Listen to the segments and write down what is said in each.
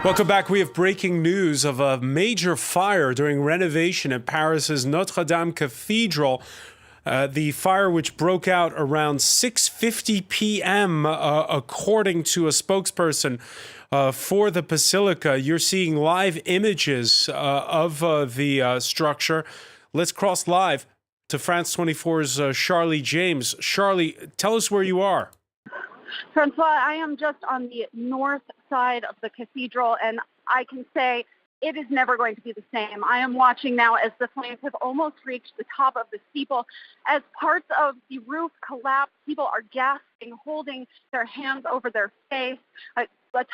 Welcome back. We have breaking news of a major fire during renovation at Paris's Notre Dame Cathedral. The fire, which broke out around 6:50 p.m., according to a spokesperson for the Basilica. You're seeing live images of the structure. Let's cross live to France 24's Charli James. Charli, tell us where you are. Francois, I am just on the north side of the cathedral, and I can say it is never going to be the same. I am watching now as the flames have almost reached the top of the steeple. As parts of the roof collapse, people are gasping, holding their hands over their face. A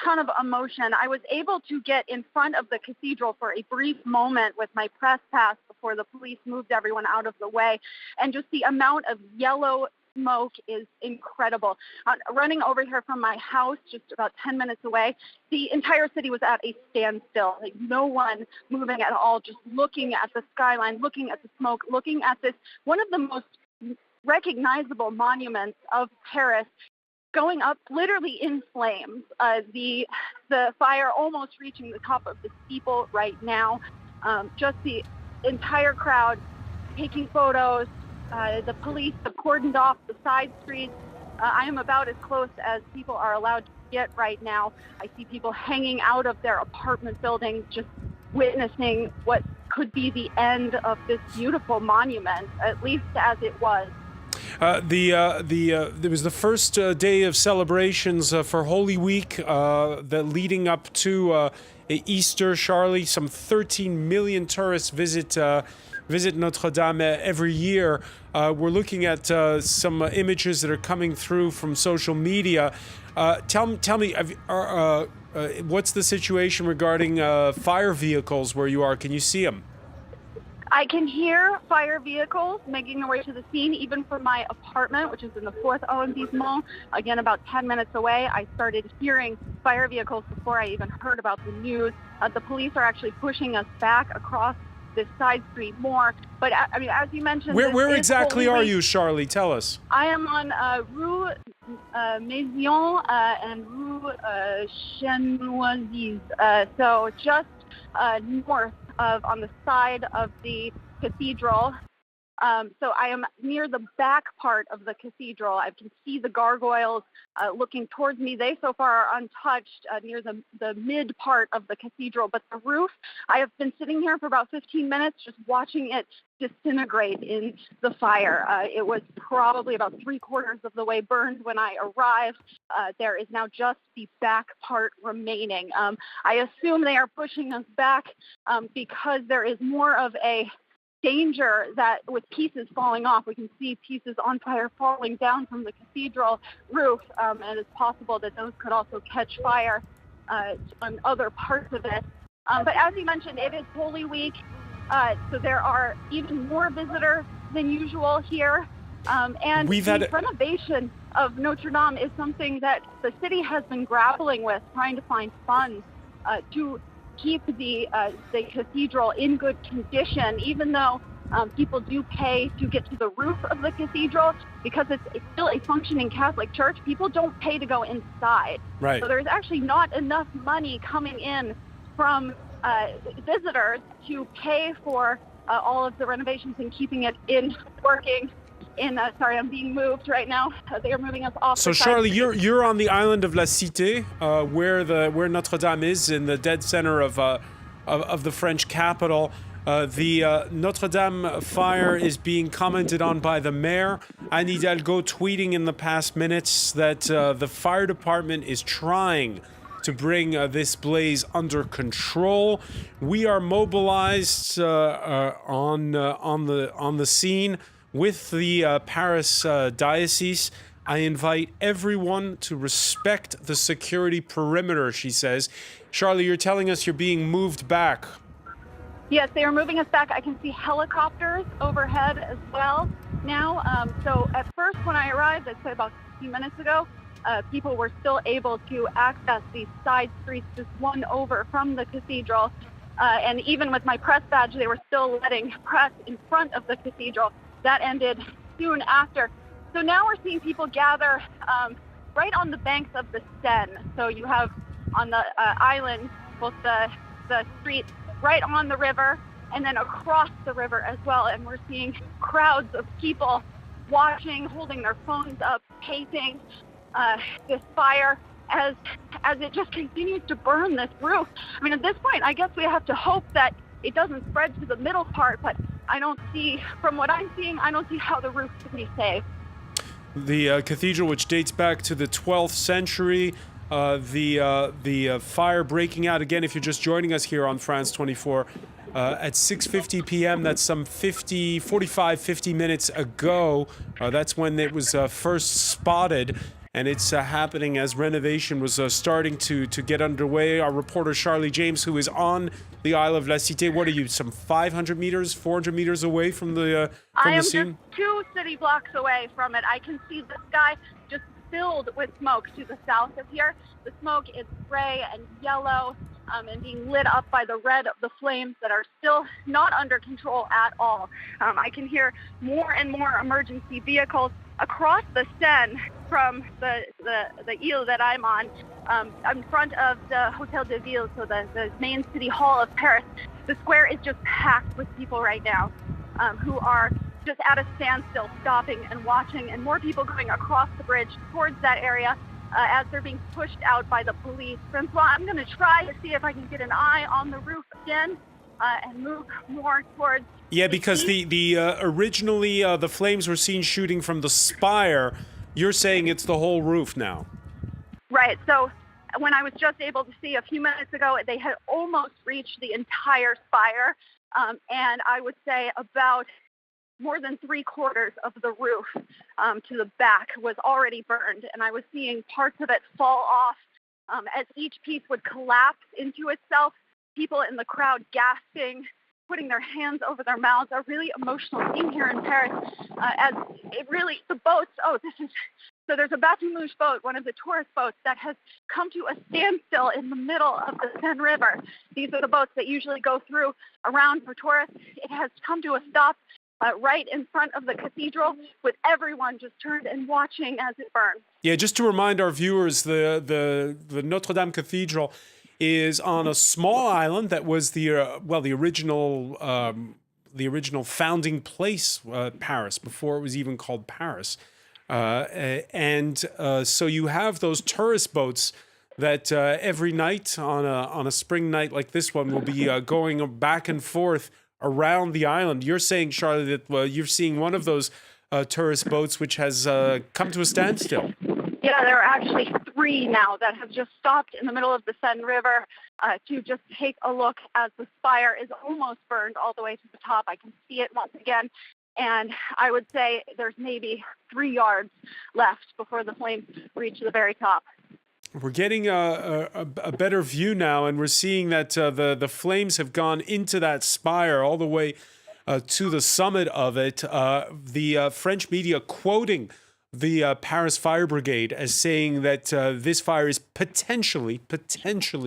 ton of emotion. I was able to get in front of the cathedral for a brief moment with my press pass before the police moved everyone out of the way, and just the amount of yellow smoke is incredible. Running over here from my house, just about 10 minutes away, the entire city was at a standstill. Like, no one moving at all, just looking at the skyline, looking at the smoke, looking at this, one of the most recognizable monuments of Paris, going up literally in flames. The fire almost reaching the top of the steeple right now. Just the entire crowd taking photos. The police have cordoned off the side streets. I am about as close as people are allowed to get right now. I see people hanging out of their apartment buildings, just witnessing what could be the end of this beautiful monument, at least as it was. There was the first day of celebrations for Holy Week, that leading up to Easter. Charli, some 13 million tourists visit Notre Dame every year. We're looking at some images that are coming through from social media. Tell me, what's the situation regarding fire vehicles where you are? Can you see them? I can hear fire vehicles making their way to the scene, even from my apartment, which is in the 4th arrondissement. Again, about 10 minutes away, I started hearing fire vehicles before I even heard about the news. The police are actually pushing us back across this side street more. But I mean, as you mentioned, where exactly are you, Charli? Tell us. I am on Rue Maison and Rue Chenoises. So just north of, on the side of the cathedral. So I am near the back part of the cathedral. I can see the gargoyles looking towards me. They so far are untouched near the mid part of the cathedral. But the roof, I have been sitting here for about 15 minutes just watching it disintegrate in the fire. It was probably about 3/4 of the way burned when I arrived. There is now just the back part remaining. I assume they are pushing us back because there is more of a danger that with pieces falling off, we can see pieces on fire falling down from the cathedral roof, and it's possible that those could also catch fire on other parts of it. But as you mentioned, it is Holy Week, so there are even more visitors than usual here. And the renovation of Notre Dame is something that the city has been grappling with, trying to find funds to keep the cathedral in good condition, even though people do pay to get to the roof of the cathedral, because it's still a functioning Catholic church. People don't pay to go inside. Right. So there's actually not enough money coming in from visitors to pay for all of the renovations and keeping it in working. Sorry, I'm being moved right now. They are moving us off. So, Charli, you're on the island of La Cité, where Notre Dame is, in the dead center of the French capital. The Notre Dame fire is being commented on by the mayor, Anne Hidalgo, tweeting in the past minutes that the fire department is trying to bring this blaze under control. We are mobilized on the scene with the Paris diocese. I invite everyone to respect the security perimeter, she says. Charli, you're telling us you're being moved back. Yes, they are moving us back. I can see helicopters overhead as well now. So at first when I arrived, I'd say about 15 minutes ago, people were still able to access these side streets just one over from the cathedral. And even with my press badge, they were still letting press in front of the cathedral. That ended soon after. So now we're seeing people gather right on the banks of the Seine. So you have on the island both the street right on the river and then across the river as well. And we're seeing crowds of people watching, holding their phones up, pacing this fire as it just continues to burn this roof. I mean, at this point, I guess we have to hope that it doesn't spread to the middle part, but I don't see, from what I'm seeing, I don't see how the roof can be saved. The cathedral, which dates back to the 12th century, the fire breaking out again. If you're just joining us here on France 24 at 6:50 p.m., that's some 50 minutes ago. That's when it was first spotted, and it's happening as renovation was starting to get underway. Our reporter Charli James, who is on the Isle of La Cité, what are you, some 500 meters, 400 meters away from the scene? I am just 2 city blocks away from it. I can see the sky just filled with smoke to the south of here. The smoke is gray and yellow and being lit up by the red of the flames that are still not under control at all. I can hear more and more emergency vehicles across the Seine from the Ile that I'm on, in front of the Hotel de Ville, so the main city hall of Paris. The square is just packed with people right now who are just at a standstill, stopping and watching, and more people going across the bridge towards that area as they're being pushed out by the police. Francois, I'm going to try to see if I can get an eye on the roof again and move more towards. Yeah, because originally the flames were seen shooting from the spire. You're saying it's the whole roof now. Right. So when I was just able to see a few minutes ago, they had almost reached the entire spire, and I would say about more than 3/4 of the roof to the back was already burned, and I was seeing parts of it fall off as each piece would collapse into itself. People in the crowd gasping, putting their hands over their mouths. A really emotional scene here in Paris as it really, the boats, so there's a bateau mouche boat, one of the tourist boats, that has come to a standstill in the middle of the Seine River. These are the boats that usually go through around for tourists. It has come to a stop right in front of the cathedral, with everyone just turned and watching as it burns. Yeah, just to remind our viewers, the Notre Dame Cathedral is on a small island that was the original founding place, Paris, before it was even called Paris, and so you have those tourist boats that every night on a spring night like this one will be going back and forth around the island. You're saying, Charli, that you're seeing one of those tourist boats which has come to a standstill. Yeah, there are actually 3 now that have just stopped in the middle of the Seine River to just take a look as the spire is almost burned all the way to the top. I can see it once again, and I would say there's maybe 3 yards left before the flames reach the very top. We're getting a better view now, and we're seeing that the flames have gone into that spire all the way to the summit of it. The French media quoting the Paris Fire Brigade as saying that this fire is potentially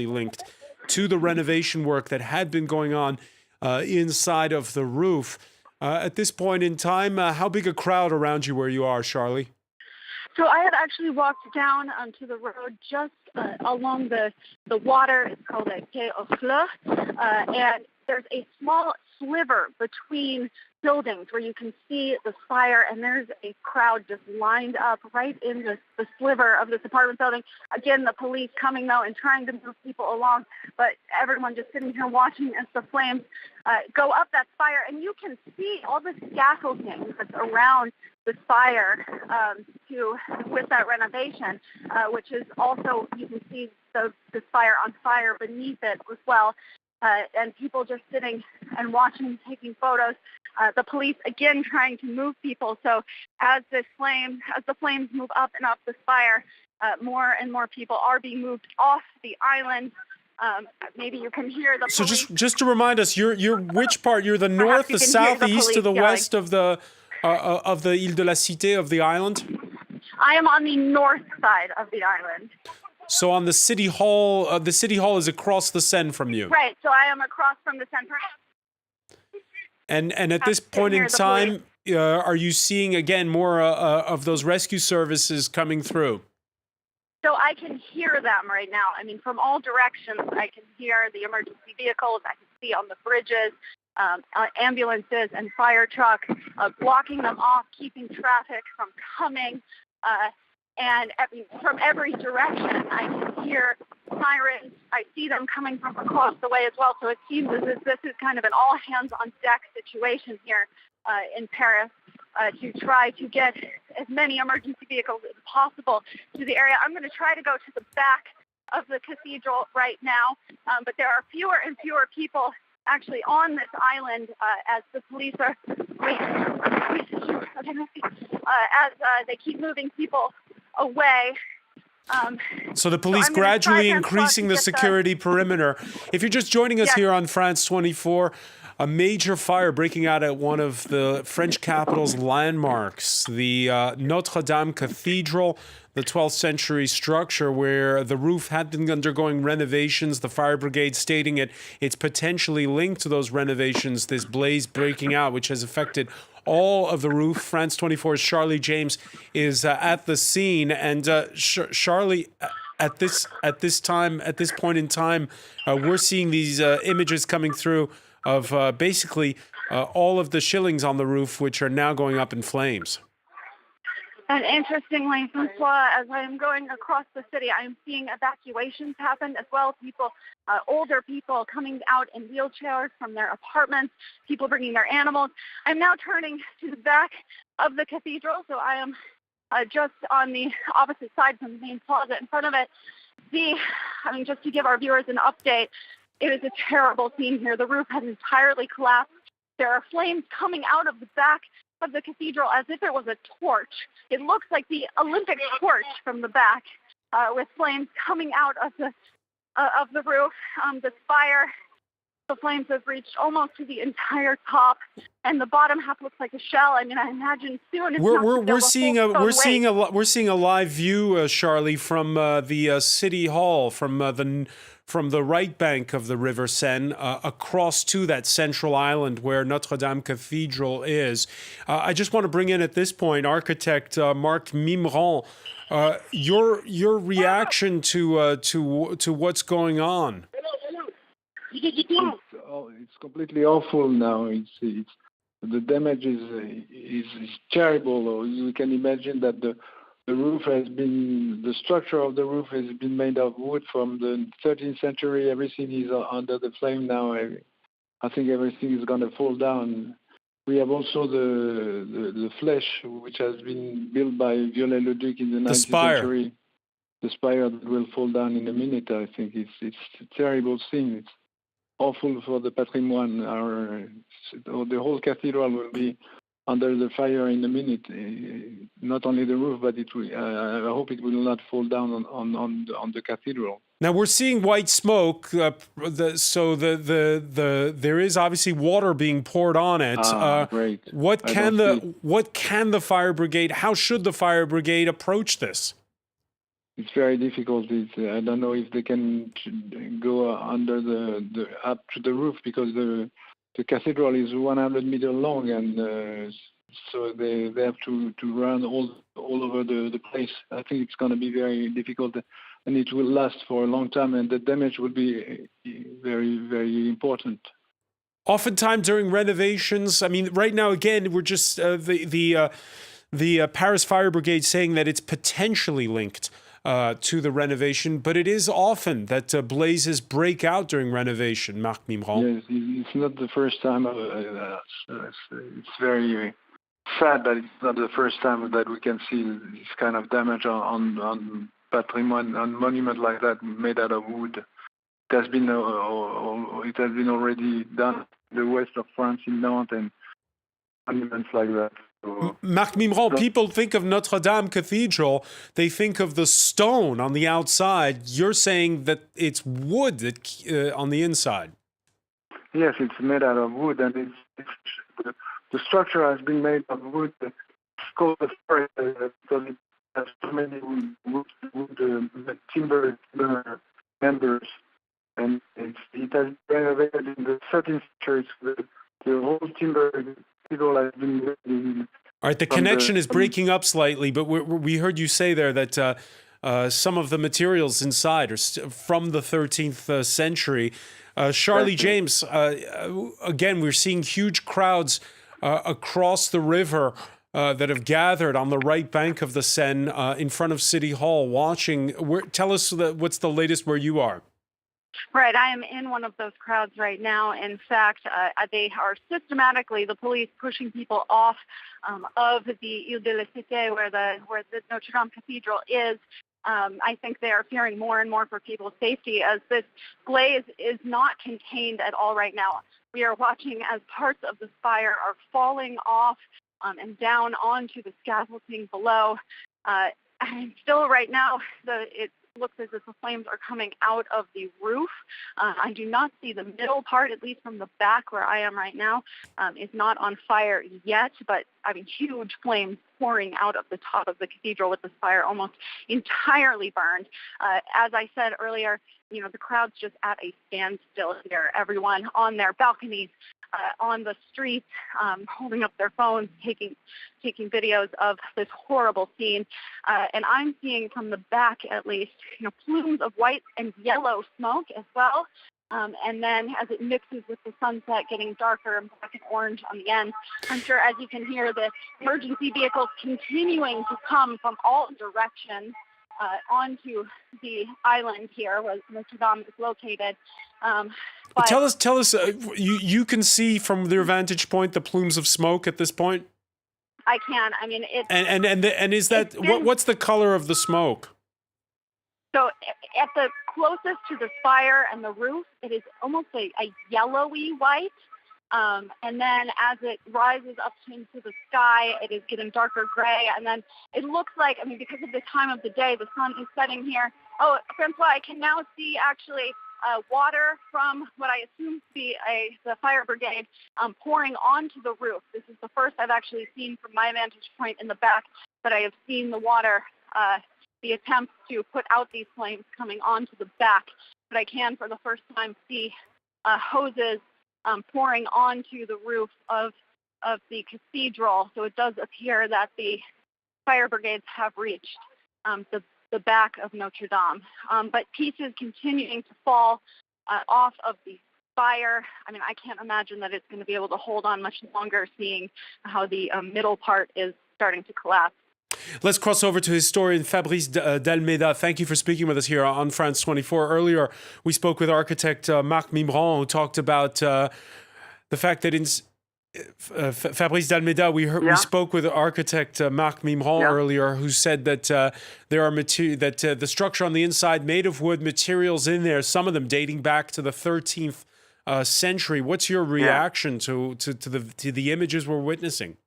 linked to the renovation work that had been going on inside of the roof. At this point in time, how big a crowd around you where you are, Charli? So I had actually walked down onto the road just along the water. It's called a Quai aux Fleurs, and there's a small sliver between buildings where you can see the fire, and there's a crowd just lined up right in the sliver of this apartment building. Again, the police coming, though, and trying to move people along, but everyone just sitting here watching as the flames go up that spire. And you can see all the scaffolding that's around the spire with that renovation, which is also, you can see the spire on fire beneath it as well. And people just sitting and watching, taking photos. The police again trying to move people. So as the flames move up and up the spire, more and more people are being moved off the island. Maybe you can hear the police. So just to remind us, you're which part? You're the north, the south, the east, or the west of the Ile de la Cité, of the island? I am on the north side of the island. So on the city hall is across the Seine from you. Right. So I am across from the Seine. And at this point in time, are you seeing again more of those rescue services coming through? So I can hear them right now. I mean, from all directions, I can hear the emergency vehicles. I can see on the bridges, ambulances and fire trucks, blocking them off, keeping traffic from coming. And from every direction, I can hear sirens. I see them coming from across the way as well. So it seems as if this is kind of an all-hands-on-deck situation here in Paris to try to get as many emergency vehicles as possible to the area. I'm going to try to go to the back of the cathedral right now, but there are fewer and fewer people actually on this island as the police are as they keep moving people away. So the police gradually increasing the security perimeter. If you're just joining us here on France 24, a major fire breaking out at one of the French capital's landmarks, the Notre Dame Cathedral, the 12th century structure where the roof had been undergoing renovations. The fire brigade stating it's potentially linked to those renovations, this blaze breaking out, which has affected all of the roof. France 24's Charli James is at the scene. And Charli, at this point in time, we're seeing these images coming through of basically all of the shillings on the roof, which are now going up in flames. And interestingly, Francois, as I am going across the city, I am seeing evacuations happen as well. People, older people coming out in wheelchairs from their apartments, people bringing their animals. I'm now turning to the back of the cathedral, so I am just on the opposite side from the main plaza in front of it. Just to give our viewers an update, it is a terrible scene here. The roof has entirely collapsed. There are flames coming out of the back of the cathedral as if it was a torch. It looks like the Olympic torch from the back, with flames coming out of the roof. The flames have reached almost to the entire top, and the bottom half looks like a shell. I mean, I imagine soon we're seeing a live view, Charli, from the city hall, from the right bank of the River Seine across to that central island where Notre Dame Cathedral is. I just want to bring in at this point architect Marc Mimran. Your reaction to what's going on? It's completely awful now. It's the damage is terrible. You can imagine that the structure of the roof has been made of wood from the 13th century. Everything is under the flame now. I think everything is going to fall down. We have also the flesh, which has been built by Viollet-le-Duc in the 19th century. The spire that will fall down in a minute. I think it's a terrible thing. It's awful for the patrimoine. The whole cathedral will be under the fire in a minute. Not only the roof, but I hope it will not fall down on the cathedral. Now we're seeing white smoke, so there is obviously water being poured on it. Great. What can the fire brigade? How should the fire brigade approach this? It's very difficult. I don't know if they can go under up to the roof, because the cathedral is 100 meters long, and so they have to run all over the place. I think it's going to be very difficult, and it will last for a long time, and the damage will be very, very important. Oftentimes during renovations, I mean, right now again, we're just the Paris Fire Brigade saying that it's potentially linked to the renovation, but it is often that blazes break out during renovation, Marc Mimran. Yes, it's not the first time. It's very sad that it's not the first time that we can see this kind of damage on patrimoine, on monument like that made out of wood. It has been already done in the west of France, in Nantes, and monuments like that. Marc Mimran, people think of Notre Dame Cathedral, they think of the stone on the outside. You're saying that it's wood on the inside. Yes, it's made out of wood, and the structure has been made of wood. It's called the forest because it has so many timber members, and it has been renovated in the 13th century. The whole timber has been. All right, the connection is breaking up slightly, but we heard you say there that some of the materials inside are from the 13th century. Charli James, again, we're seeing huge crowds across the river that have gathered on the right bank of the Seine in front of City Hall watching. Tell us what's the latest where you are. Right, I am in one of those crowds right now. In fact, they are systematically, the police, pushing people off of the Ile de la Cité, where the Notre Dame Cathedral is. I think they are fearing more and more for people's safety, as this blaze is not contained at all right now. We are watching as parts of the spire are falling off and down onto the scaffolding below. And still right now, it looks as if the flames are coming out of the roof. I do not see the middle part, at least from the back where I am right now, is not on fire yet, but I mean, huge flames pouring out of the top of the cathedral with the spire almost entirely burned. As I said earlier, you know, the crowd's just at a standstill here. Everyone on their balconies, on the streets, holding up their phones, taking videos of this horrible scene. And I'm seeing from the back, at least, you know, plumes of white and yellow smoke as well. And then as it mixes with the sunset, getting darker and black and orange on the end. I'm sure, as you can hear, the emergency vehicles continuing to come from all directions onto the island here where Notre Dame is located. But tell us. You can see from their vantage point the plumes of smoke at this point. I can. I mean, it's and is that what's the color of the smoke? So at the closest to the spire and the roof, it is almost a yellowy white. And then as it rises up into the sky, it is getting darker gray. And then it looks like, I mean, because of the time of the day, the sun is setting here. Oh, Francois, I can now see actually water from what I assume to be the fire brigade pouring onto the roof. This is the first I've actually seen from my vantage point in the back that I have seen the water, the attempts to put out these flames coming onto the back. But I can, for the first time, see hoses pouring onto the roof of the cathedral. So it does appear that the fire brigades have reached the back of Notre Dame. But pieces continuing to fall off of the spire. I mean, I can't imagine that it's going to be able to hold on much longer, seeing how the middle part is starting to collapse. Let's cross over to historian Fabrice d'Almeida. Thank you for speaking with us here on France 24. Earlier, we spoke with architect Marc Mimran, who talked about the fact that in Fabrice d'Almeida, we spoke with architect Marc Mimran earlier, who said that there are the structure on the inside made of wood, materials in there, some of them dating back to the 13th century. What's your reaction to the images we're witnessing?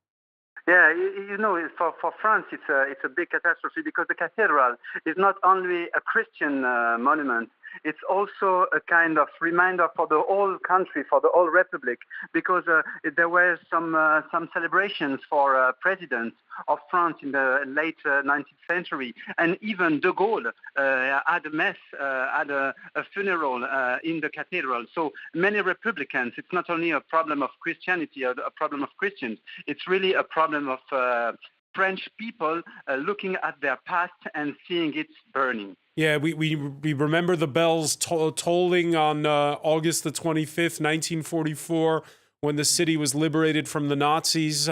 Yeah, you know, for France, it's a big catastrophe because the cathedral is not only a Christian monument, it's also a kind of reminder for the whole country, for the whole republic, because there were some celebrations for presidents of France in the late 19th century, and even de Gaulle had a mess, had a funeral in the cathedral. So many Republicans, it's not only a problem of Christianity or a problem of Christians, it's really a problem of French people looking at their past and seeing it burning. Yeah, we remember the bells tolling on August the 25th, 1944, when the city was liberated from the Nazis.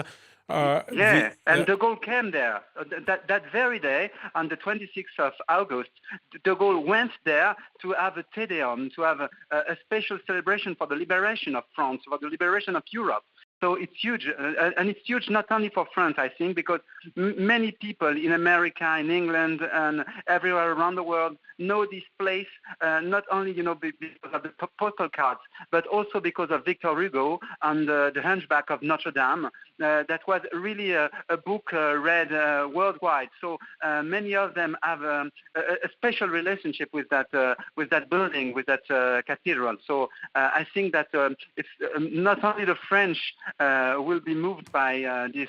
And de Gaulle came there. That very day, on the 26th of August, de Gaulle went there to have a Te Deum, to have a special celebration for the liberation of France, for the liberation of Europe. So it's huge, and it's huge not only for France, I think, because many people in America, in England, and everywhere around the world know this place, not only, because of the postal cards, but also because of Victor Hugo and the Hunchback of Notre Dame. That was really a book read worldwide. So many of them have a special relationship with that building, with that cathedral. So I think that it's not only the French will be moved by this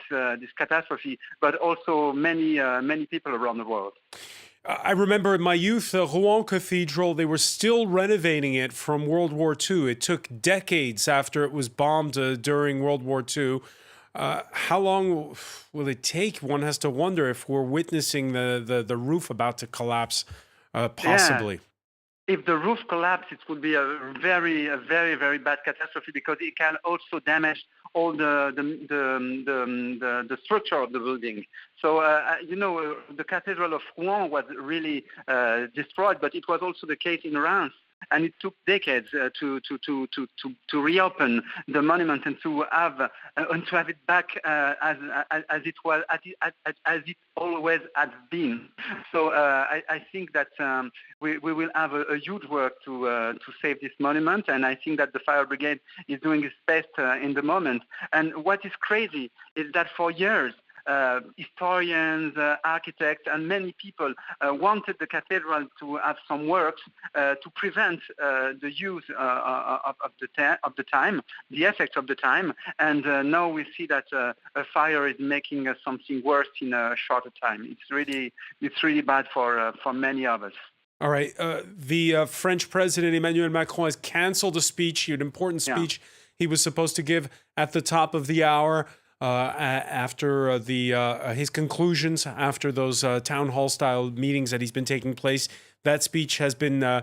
catastrophe, but also many people around the world. I remember in my youth, Rouen Cathedral, they were still renovating it from World War II. It took decades after it was bombed during World War II How long will it take? One has to wonder if we're witnessing the roof about to collapse, Yeah. possibly. If the roof collapses, it would be a very, very bad catastrophe because it can also damage all the structure of the building. So, the Cathedral of Rouen was really destroyed, but it was also the case in Reims. And it took decades to reopen the monument and to have it back as it was as it always has been. So I think that we will have a huge work to save this monument, and I think that the fire brigade is doing its best in the moment. And what is crazy is that for years, historians, architects, and many people wanted the cathedral to have some works to prevent the use of the time, the effects of the time. And now we see that a fire is making something worse in a shorter time. It's really bad for many of us. All right. The French president, Emmanuel Macron, has canceled a speech, an important speech he was supposed to give at the top of the hour. After his conclusions after those town hall style meetings that he's been taking place, that speech has been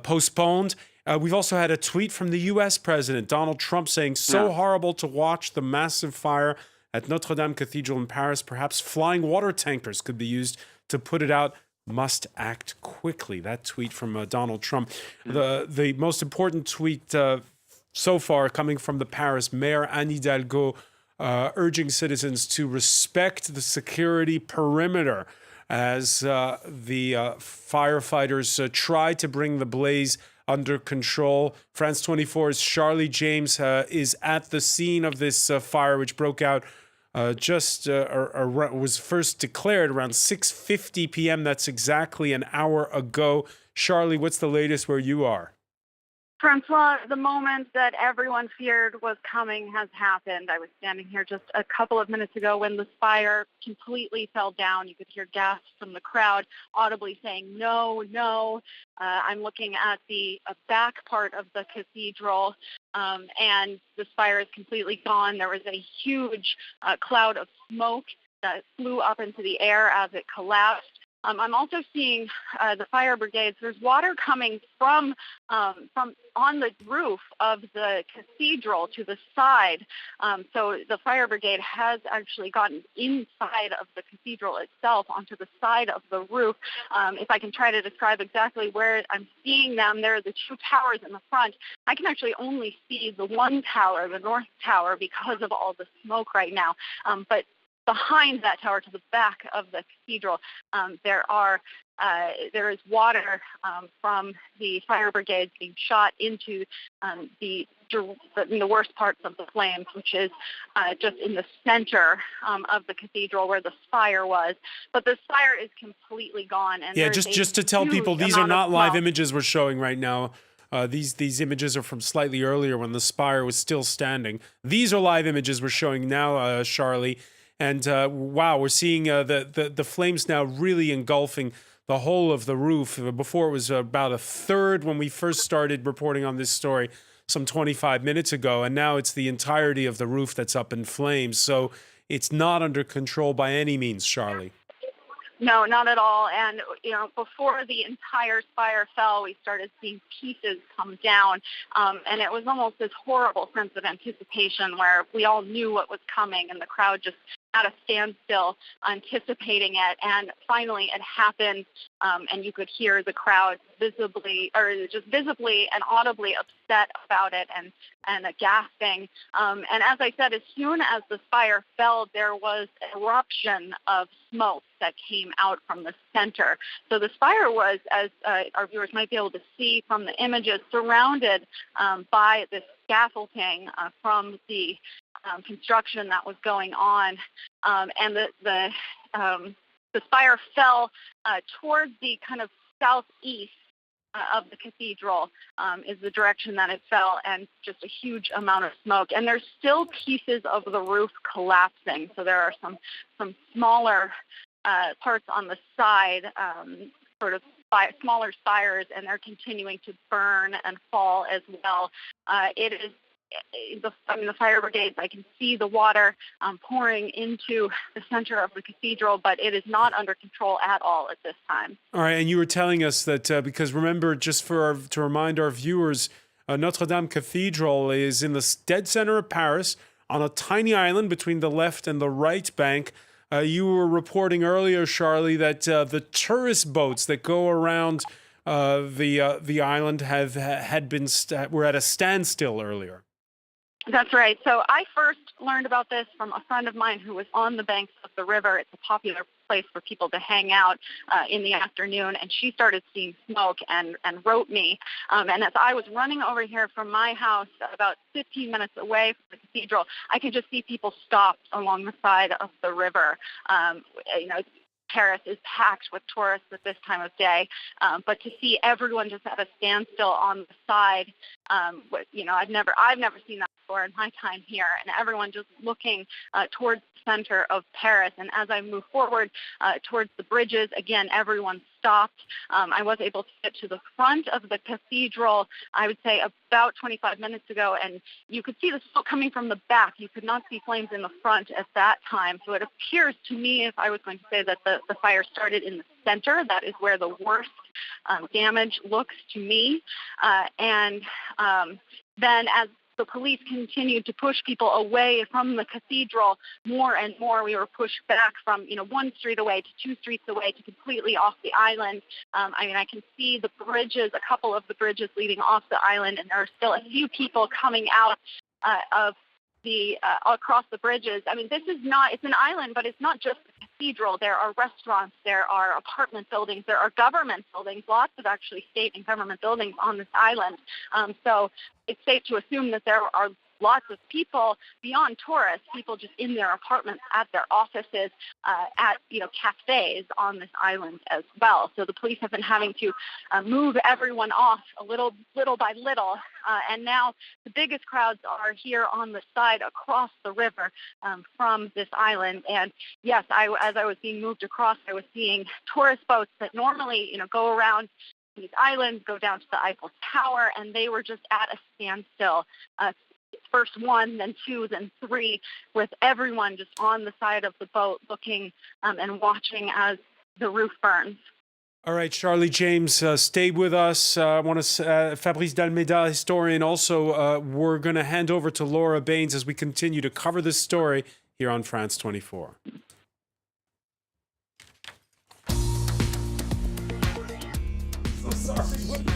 postponed. We've also had a tweet from the U.S. president Donald Trump saying, "So horrible to watch the massive fire at Notre Dame Cathedral in Paris. Perhaps flying water tankers could be used to put it out. Must act quickly." That tweet from Donald Trump. The most important tweet so far coming from the Paris mayor, Anne Hidalgo, urging citizens to respect the security perimeter as the firefighters try to bring the blaze under control. France 24's Charli James is at the scene of this fire, which broke out was first declared around 6:50 p.m. That's exactly an hour ago. Charli, what's the latest where you are? Francois, the moment that everyone feared was coming has happened. I was standing here just a couple of minutes ago when the fire completely fell down. You could hear gasps from the crowd audibly saying, "No, no." I'm looking at the back part of the cathedral, and the fire is completely gone. There was a huge cloud of smoke that flew up into the air as it collapsed. I'm also seeing the fire brigades. There's water coming from on the roof of the cathedral to the side. So the fire brigade has actually gotten inside of the cathedral itself onto the side of the roof. If I can try to describe exactly where I'm seeing them, there are the two towers in the front. I can actually only see the one tower, the north tower, because of all the smoke right now. But behind that tower, to the back of the cathedral, there is water from the fire brigades being shot into the worst parts of the flames, which is just in the center of the cathedral where the spire was. But the spire is completely gone. And just to tell people, these are not live images we're showing right now. These images are from slightly earlier when the spire was still standing. These are live images we're showing now, Charli. And wow, we're seeing the flames now really engulfing the whole of the roof. Before it was about a third when we first started reporting on this story some 25 minutes ago. And now it's the entirety of the roof that's up in flames. So it's not under control by any means, Charli. No, not at all. And, before the entire spire fell, we started seeing pieces come down. And it was almost this horrible sense of anticipation where we all knew what was coming and the crowd just at a standstill anticipating it. And finally it happened. And you could hear the crowd visibly and audibly upset about it and gasping. And as I said, as soon as the fire fell, there was an eruption of smoke that came out from the center. So the fire was, as our viewers might be able to see from the images, surrounded by this scaffolding from the construction that was going on. And the spire fell towards the kind of southeast of the cathedral is the direction that it fell, and just a huge amount of smoke. And there's still pieces of the roof collapsing. So there are some smaller parts on the side, sort of smaller spires, and they're continuing to burn and fall as well. It is the fire brigades. I can see the water pouring into the center of the cathedral, but it is not under control at all at this time. All right, and you were telling us that because remember, just to remind our viewers, Notre Dame Cathedral is in the dead center of Paris on a tiny island between the left and the right bank. You were reporting earlier, Charli, that the tourist boats that go around the island were at a standstill earlier. That's right. So I first learned about this from a friend of mine who was on the banks of the river. It's a popular place for people to hang out in the afternoon, and she started seeing smoke and wrote me. And as I was running over here from my house, about 15 minutes away from the cathedral, I could just see people stopped along the side of the river. Paris is packed with tourists at this time of day, but to see everyone just at a standstill on the side, I've never seen that before in my time here, and everyone just looking towards the center of Paris. And as I move forward towards the bridges, again, everyone stopped. I was able to get to the front of the cathedral, I would say about 25 minutes ago, and you could see the smoke coming from the back. You could not see flames in the front at that time. So it appears to me, if I was going to say that the fire started in the center, that is where the worst damage looks to me. And then as the police continued to push people away from the cathedral more and more, we were pushed back from, one street away to 2 streets away to completely off the island. I can see the bridges, a couple of the bridges leading off the island, and there are still a few people coming out of across the bridges. It's an island, but it's not just the cathedral. There are restaurants, there are apartment buildings, there are government buildings, lots of actually state and government buildings on this island. So it's safe to assume that there are lots of people beyond tourists, people just in their apartments, at their offices, at cafes on this island as well. So the police have been having to move everyone off little by little, and now the biggest crowds are here on the side across the river from this island. And yes, as I was being moved across, I was seeing tourist boats that normally go around these islands, go down to the Eiffel Tower, and they were just at a standstill. First 1, then 2, then 3, with everyone just on the side of the boat looking and watching as the roof burns. All right, Charli James, stay with us. I want to Fabrice d'Almeida, historian, also. We're going to hand over to Laura Baines as we continue to cover this story here on France 24. So sorry.